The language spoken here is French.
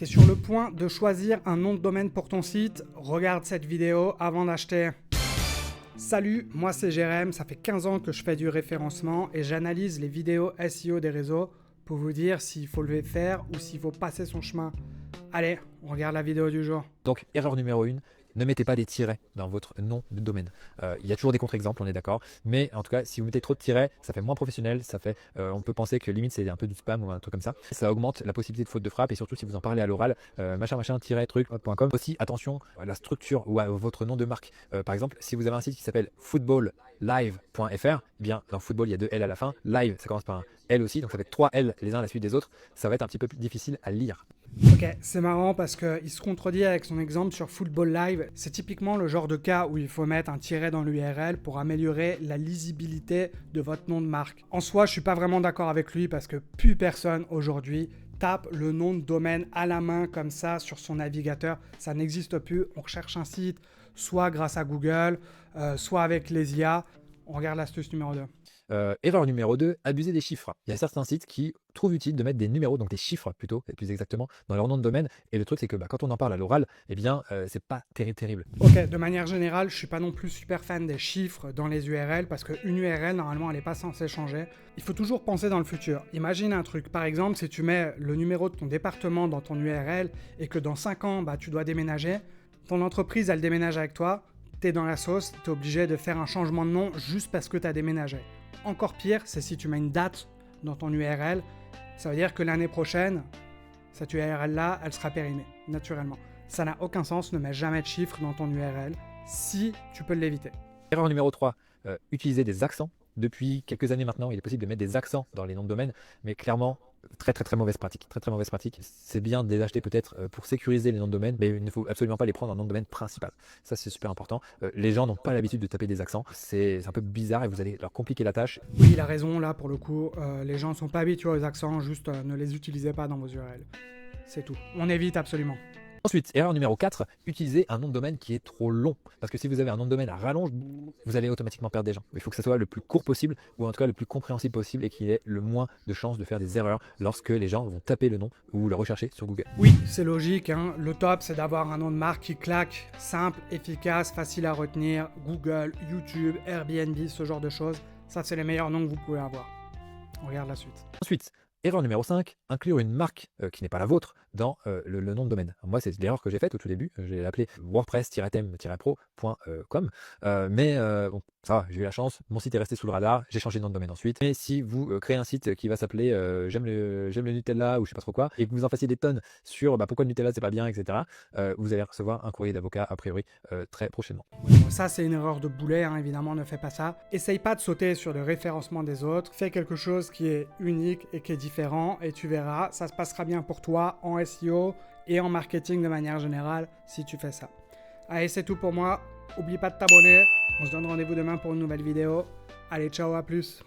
T'es sur le point de choisir un nom de domaine pour ton site? Regarde cette vidéo avant d'acheter. Salut, moi c'est Jérém, ça fait 15 ans que je fais du référencement et j'analyse les vidéos SEO des réseaux pour vous dire s'il faut le faire ou s'il faut passer son chemin. Allez, on regarde la vidéo du jour. Donc, erreur numéro 1, ne mettez pas des tirets dans votre nom de domaine. Il y a toujours des contre-exemples, on est d'accord. Mais en tout cas, si vous mettez trop de tirets, ça fait moins professionnel. On peut penser que limite c'est un peu du spam ou un truc comme ça. Ça augmente la possibilité de faute de frappe et surtout si vous en parlez à l'oral, machin-truc.com. Aussi, attention à la structure ou à votre nom de marque. Par exemple, si vous avez un site qui s'appelle footballlive.fr, eh bien dans football il y a 2 L à la fin. Live, ça commence par un L aussi, donc ça fait 3 L les uns à la suite des autres. Ça va être un petit peu plus difficile à lire. Ok, c'est marrant parce qu'il se contredit avec son exemple sur Football Live. C'est typiquement le genre de cas où il faut mettre un tiret dans l'URL pour améliorer la lisibilité de votre nom de marque. En soi, je suis pas vraiment d'accord avec lui parce que plus personne aujourd'hui tape le nom de domaine à la main comme ça sur son navigateur. Ça n'existe plus. On recherche un site soit grâce à Google, soit avec les IA. On regarde l'astuce numéro 2. Erreur numéro 2, abuser des chiffres. Il y a certains sites qui trouvent utile de mettre des numéros, donc des chiffres plutôt, et plus exactement, dans leur nom de domaine. Et le truc, c'est que quand on en parle à l'oral, eh bien, c'est pas terrible. Ok, de manière générale, je suis pas non plus super fan des chiffres dans les URL parce qu'une URL, normalement, elle n'est pas censée changer. Il faut toujours penser dans le futur. Imagine un truc, par exemple, si tu mets le numéro de ton département dans ton URL et que dans 5 ans, tu dois déménager, ton entreprise, elle déménage avec toi, t'es dans la sauce, t'es obligé de faire un changement de nom juste parce que t'as déménagé. Encore pire, c'est si tu mets une date dans ton URL, ça veut dire que l'année prochaine, cette URL-là, elle sera périmée, naturellement. Ça n'a aucun sens, ne mets jamais de chiffres dans ton URL si tu peux l'éviter. Erreur numéro 3, utiliser des accents. Depuis quelques années maintenant, il est possible de mettre des accents dans les noms de domaine, mais clairement, très mauvaise pratique. Très mauvaise pratique. C'est bien de les acheter peut-être pour sécuriser les noms de domaine, mais il ne faut absolument pas les prendre en nom de domaine principal. Ça, c'est super important. Les gens n'ont pas l'habitude de taper des accents. C'est un peu bizarre et vous allez leur compliquer la tâche. Oui, il a raison, là, pour le coup, les gens ne sont pas habitués aux accents, juste ne les utilisez pas dans vos URL. C'est tout. On évite absolument. Ensuite, erreur numéro 4, utiliser un nom de domaine qui est trop long. Parce que si vous avez un nom de domaine à rallonge, vous allez automatiquement perdre des gens. Il faut que ça soit le plus court possible, ou en tout cas le plus compréhensible possible, et qu'il ait le moins de chances de faire des erreurs lorsque les gens vont taper le nom ou le rechercher sur Google. Oui, c'est logique, hein. Le top, c'est d'avoir un nom de marque qui claque, simple, efficace, facile à retenir. Google, YouTube, Airbnb, ce genre de choses. Ça, c'est les meilleurs noms que vous pouvez avoir. On regarde la suite. Ensuite, erreur numéro 5, inclure une marque qui n'est pas la vôtre dans le nom de domaine. Moi, c'est l'erreur que j'ai faite au tout début. J'ai appelé wordpress-theme-pro.com. Bon, ça va, j'ai eu la chance. Mon site est resté sous le radar. J'ai changé de nom de domaine ensuite. Mais si vous créez un site qui va s'appeler j'aime le Nutella ou je sais pas trop quoi, et que vous en fassiez des tonnes sur pourquoi le Nutella c'est pas bien, etc., vous allez recevoir un courrier d'avocat a priori très prochainement. Ça, c'est une erreur de boulet, hein, évidemment, ne fais pas ça. Essaye pas de sauter sur le référencement des autres. Fais quelque chose qui est unique et qui est différent et tu verras, ça se passera bien pour toi en SEO et en marketing de manière générale si tu fais ça. Allez, c'est tout pour moi. Oublie pas de t'abonner. On se donne rendez-vous demain pour une nouvelle vidéo. Allez, ciao, à plus.